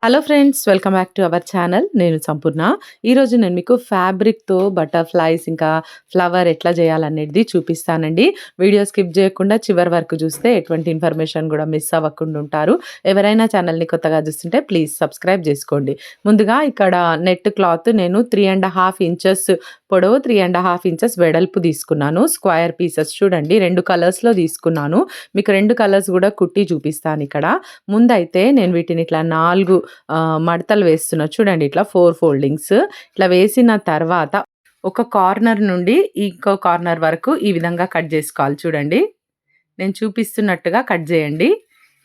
Hello friends, welcome back to our channel. నేను సంపూర్ణ. ఈరోజు నేను మీకు ఫ్యాబ్రిక్‌తో బటర్‌ఫ్లైస్ ఇంకా ఫ్లవర్ ఎట్లా చేయాలనేది చూపిస్తానండి. వీడియో స్కిప్ చేయకుండా చివరి వరకు చూస్తే ఎటువంటి ఇన్ఫర్మేషన్ కూడా మిస్ అవ్వకుండా ఉంటారు. ఎవరైనా ఛానల్‌ని కొత్తగా చూస్తుంటే ప్లీజ్ సబ్స్క్రైబ్ చేసుకోండి. ముందుగా ఇక్కడ నెట్ క్లాత్ నేను 3½ ఇంచెస్ పొడవు, 3½ ఇంచెస్ వెడల్పు తీసుకున్నాను. స్క్వేర్ పీసెస్ చూడండి 2 కలర్స్‌లో తీసుకున్నాను. మీకు 2 కలర్స్ కూడా కుట్టి చూపిస్తాను ఇక్కడ. ముందైతే నేను వీటిని ఇట్లా 4 మడతలు వేస్తున్నా చూడండి. ఇట్లా 4 ఫోల్డింగ్స్ ఇట్లా వేసిన తర్వాత ఒక కార్నర్ నుండి ఇంకో కార్నర్ వరకు ఈ విధంగా కట్ చేసుకోవాలి చూడండి. నేను చూపిస్తున్నట్టుగా కట్ చేయండి.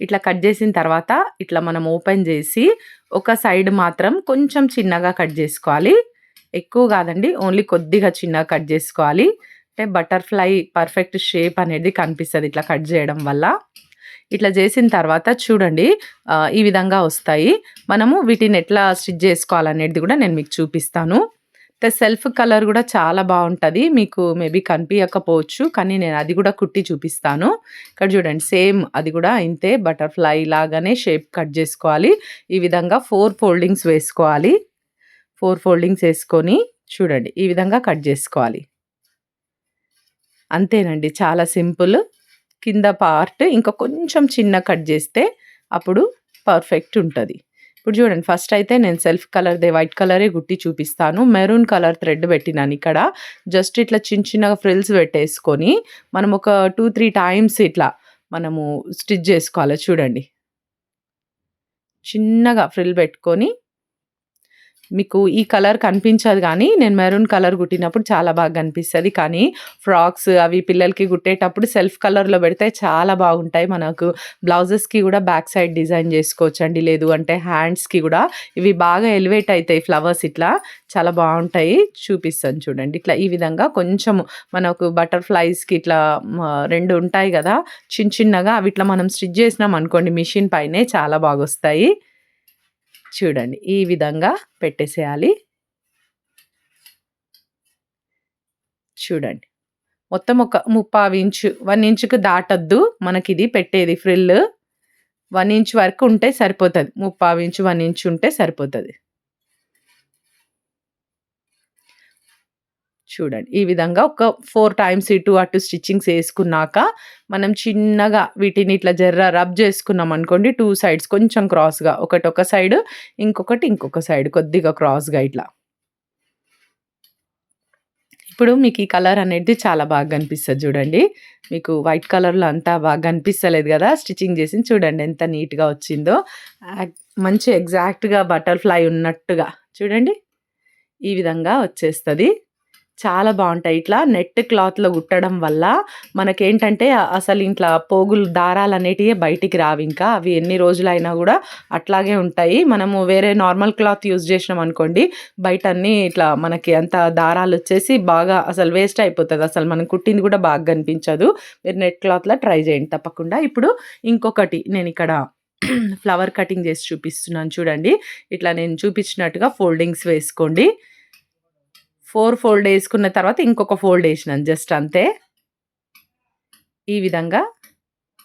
ఇట్లా కట్ చేసిన తర్వాత ఇట్లా మనం ఓపెన్ చేసి ఒక సైడ్ మాత్రం కొంచెం చిన్నగా కట్ చేసుకోవాలి. ఎక్కువ కాదండి, ఓన్లీ కొద్దిగా చిన్నగా కట్ చేసుకోవాలి. అంటే బటర్‌ఫ్లై పర్ఫెక్ట్ షేప్ అనేది కనిపిస్తది ఇట్లా కట్ చేయడం వల్ల. ఇట్లా చేసిన తర్వాత చూడండి ఈ విధంగా వస్తాయి. మనము వీటిని ఎట్లా స్టిచ్ చేసుకోవాలనేది కూడా నేను మీకు చూపిస్తాను. సెల్ఫ్ కలర్ కూడా చాలా బావుంటది. మీకు మేబీ కనిపియకపోవచ్చు, కానీ నేను అది కూడా కుట్టి చూపిస్తాను. ఇక్కడ చూడండి సేమ్ అది కూడా ఇంతే బటర్‌ఫ్లై లాగానే షేప్ కట్ చేసుకోవాలి. ఈ విధంగా 4 ఫోల్డింగ్స్ వేసుకోవాలి. 4 ఫోల్డింగ్స్ వేసుకొని చూడండి ఈ విధంగా కట్ చేసుకోవాలి. అంతేనండి, చాలా సింపుల్. కింద పార్ట్ ఇంకా కొంచెం చిన్న కట్ చేస్తే అప్పుడు పర్ఫెక్ట్ ఉంటది. ఇప్పుడు చూడండి ఫస్ట్ అయితే నేను సెల్ఫ్ కలర్‌దే వైట్ కలరే గుట్టి చూపిస్తాను. మెరూన్ కలర్ థ్రెడ్ పెట్టినాను ఇక్కడ. జస్ట్ ఇట్లా చిన్నగా ఫ్రిల్స్ పెట్టేసుకొని మనం ఒక 2, 3 టైమ్స్ ఇట్లా మనము స్టిచ్ చేసుకోవాలి చూడండి. చిన్నగా ఫ్రిల్ పెట్టుకొని మీకు ఈ కలర్ కనిపించదు గానీ, నేను మెరూన్ కలర్ కుట్టినప్పుడు చాలా బాగా కనిపిస్తది. కానీ ఫ్రాక్స్ అవి పిల్లలకి కుట్టేటప్పుడు సెల్ఫ్ కలర్‌లో పెడితే చాలా బాగుంటాయి. మనకు బ్లౌజెస్‌కి కూడా బ్యాక్ సైడ్ డిజైన్ చేసుకోవచ్చండి. లేదు అంటే హ్యాండ్స్‌కి కూడా ఇవి బాగా ఎలివేట్ అయితాయి ఫ్లవర్స్ ఇట్లా. చాలా బావుంటాయి. చూపిస్తాను చూడండి. ఇట్లా ఈ విధంగా కొంచెం మనకు బటర్‌ఫ్లైస్‌కి ఇట్లా 2 ఉంటాయి గదా! చిన్నగా అవి ఇట్లా మనం స్టిచ్ చేసినామనుకోండి మిషన్ పైనే చాలా బాగొస్తాయి. చూడండి ఈ విధంగా పెట్టేసేయాలి. చూడండి మొత్తం ఒక 1/2 ఇంచు, 1 ఇంచుకి దాటొద్దు మనకిది పెట్టేది ఫ్రిల్. 1 ఇంచ్ వరకు ఉంటే సరిపోతది. 1/2 ఇంచు, 1 ఇంచ్ ఉంటే సరిపోతది. చూడండి ఈ విధంగా ఒక 4 టైమ్స్ ఇటు అటు స్టిచ్చింగ్స్ ఏసుకున్నాక మనం చిన్నగా వీటిని ఇట్లా జర్ర రబ్ చేసుకున్నామనుకోండి 2 సైడ్స్ కొంచెం క్రాస్‌గా, ఒకటి ఒక సైడ్, ఇంకొకటి ఇంకొక సైడ్ కొద్దిగా క్రాస్‌గా ఇట్లా. ఇప్పుడు మీకు ఈ కలర్ అనేది చాలా బాగా కనిపిస్తది చూడండి. మీకు వైట్ కలర్‌లో అంతా బాగా కనిపిస్తలేదు గదా! స్టిచ్చింగ్ చేసింది చూడండి ఎంత నీట్‌గా వచ్చిందో. యాక్ మంచి ఎగ్జాక్ట్‌గా బటర్‌ఫ్లై ఉన్నట్టుగా చూడండి. ఈ విధంగా వచ్చేస్తది. చాలా బావుంటాయి. ఇట్లా నెట్ క్లాత్‌లో కుట్టడం వల్ల మనకేంటంటే అసలు ఇంట్లా పోగులు దారాలనేటియే బయటికి రావింకా. అవి ఎన్ని రోజులైనా గూడా అట్లాగే ఉంటాయి. మనము వేరే నార్మల్ క్లాత్ యూజ్ చేసినామనుకోండి, బయటన్నీ ఇట్లా మనకి అంతా దారాలొచ్చేసి బాగా అసలు వేస్ట్ అయిపోతది. అసలు మనం కుట్టింది గూడా బాగా కనిపించదు. మీరు నెట్ క్లాత్‌లో ట్రై చేయండి తప్పకుండా. ఇప్పుడు ఇంకొకటి నేనిక్కడ ఫ్లవర్ కటింగ్ చేసి చూపిస్తున్నాను చూడండి. ఇట్లా నేను చూపించినట్టుగా ఫోల్డింగ్స్ వేసుకోండి. 4 ఫోల్డ్ ఏసుకున్న తర్వాత ఇంకొక ఫోల్డ్ ఏసినాను జస్ట్ అంతే. ఈ విధంగా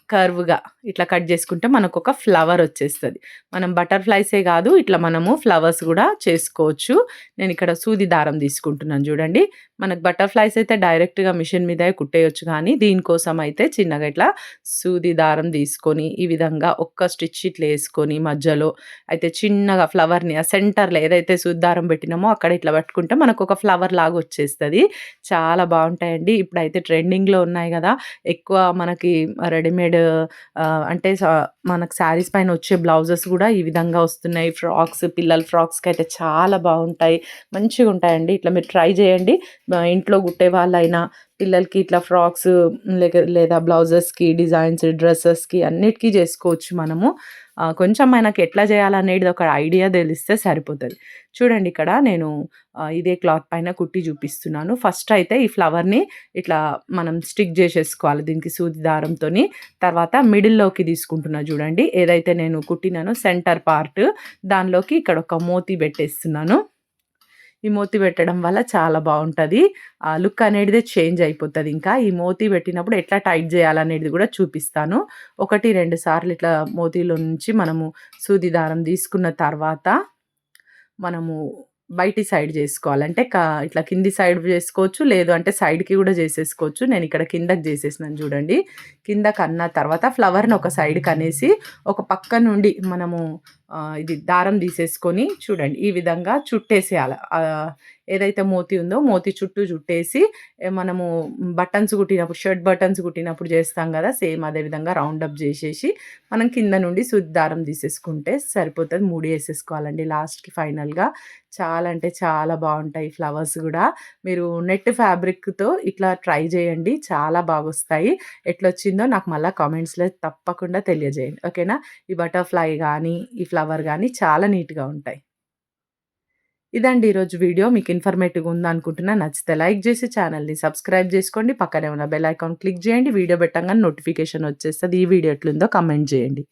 కర్వ్‌గా ఇట్లా కట్ చేసుకుంటే మనకొక ఫ్లవర్ వచ్చేస్తది. మనం బటర్‌ఫ్లైసే గాదు, ఇట్లా మనము ఫ్లవర్స్ గూడా చేసుకోవచ్చు. నేనిక్కడ సూది దారం తీసుకుంటున్నాను జూడండి. మనకు బటర్‌ఫ్లైస్ అయితే డైరెక్ట్‌గా మిషన్ మీదే కుట్టేయొచ్చు గానీ, దీనికోసం అయితే చిన్నగా ఇట్లా సూది దారం తీసుకొని, ఈ విధంగా ఒక్క స్టిచ్ ఇట్లా యేసుకొని మధ్యలో అయితే చిన్నగా ఫ్లవర్‌ని ఆ సెంటర్‌లో ఏదైతే సూది దారం పెట్టినామో అక్కడ ఇట్లా పట్టుకుంటే మనకొక ఫ్లవర్ లాగా వచ్చేస్తది. చాలా బావుంటాయండి. ఇప్పుడైతే ట్రెండింగ్‌లో ఉన్నాయి గదా! ఎక్కువ మనకి రెడీమేడ్ అంటే మనకు శారీస్ పైన వచ్చే బ్లౌజెస్ గూడా ఈ విధంగా వస్తున్నాయి. ఫ్రాక్స్ పిల్లల ఫ్రాక్స్‌కైతే చాలా బావుంటాయి. మంచిగుంటాయండి. ఇట్లా మీరు ట్రై జేయండి. ఇంట్లో కుట్టే వాళ్ళైనా, పిల్లలకి ఇట్లా ఫ్రాక్స్ లేదా బ్లౌజెస్‌కి డిజైన్స్, డ్రెసెస్‌కి అన్నిటికి జేసుకోవచ్చు మనము. కొంచెం మనకి ఎట్లా జేయాలనేది ఒక ఐడియా దెలిస్తే సరిపోతది. చూడండి ఇక్కడ నేను ఇదే క్లాత్ పైన కుట్టి చూపిస్తున్నాను. ఫస్ట్ అయితే ఈ ఫ్లవర్‌ని ఇట్లా మనం స్టిక్ జేసేసుకోవాలి దీనికి సూది దారంతోని. తర్వాత మిడిల్‌లోకి తీసుకుంటున్నా చూడండి. ఏదైతే నేను కుట్టినానో సెంటర్ పార్ట్ దానిలోకి ఇక్కడ ఒక మోతీ పెట్టేస్తున్నాను. ఈ మోతీ పెట్టడం వల్ల చాలా బావుంటది. ఆ లుక్ అనేటిదే చేంజ్ అయిపోతది ఇంకా. ఈ మోతీ పెట్టినప్పుడు ఎట్లా టైట్ జేయాలనేది గూడా చూపిస్తాను. 1, 2 సార్లు ఇట్లా మోతీలో నుంచి మనము సూది దారం తీసుకున్న తర్వాత మనము బయటి సైడ్ జేసుకోవాలి. అంటే ఇట్లా కింది సైడ్ జేసుకోవచ్చు. లేదు అంటే సైడ్‌కి గూడా జేసేసుకోవచ్చు. నేనిక్కడ కిందకి జేసేసినాను జూడండి. కిందకన్న తర్వాత ఫ్లవర్‌ని ఒక సైడ్‌కనేసి ఒక పక్క నుండి మనము ఇది దారం తీసేసుకొని చూడండి ఈ విధంగా చుట్టేసేయాల. ఏదైతే మోతీ ఉందో మోతీ చుట్టూ చుట్టేసి మనము బటన్స్ కుట్టినప్పుడు షర్ట్ బటన్స్ కుట్టినప్పుడు చేస్తాం గదా! సేమ్ అదే విధంగా రౌండ్ అప్ జేసేసి మనం కింద నుండి సూది దారం తీసేసుకుంటే సరిపోతది. ముడేసేసుకోవాలండి లాస్ట్‌కి ఫైనల్‌గా. చాలా అంటే చాలా బావుంటాయి ఫ్లవర్స్ గూడా. మీరు నెట్ ఫ్యాబ్రిక్‌తో ఇట్లా ట్రై జేయండి. చాలా బాగొస్తాయి. ఎట్లొచ్చిందో నాకు మళ్ళా కామెంట్స్‌లో తప్పకుండా తెలియజేయండి. ఓకేనా? ఈ బటర్‌ఫ్లై గానీ, ఈ ఫ్లవర్ గానీ చాలా నీట్‌గా ఉంటాయి. ఇదండి ఈరోజు వీడియో. మీకు ఇన్ఫర్మేటివ్‌గా ఉందనుకుంటున్నా. నచ్చితే లైక్ జేసి ఛానెల్‌ని సబ్స్క్రైబ్ జేసుకోండి. పక్కనే ఉన్న బెల్ ఐకాన్ క్లిక్ జేయండి. వీడియో పెట్టంగానే నోటిఫికేషన్ వచ్చేస్తది. ఈ వీడియో ఎట్లుందో కామెంట్ జేయండి.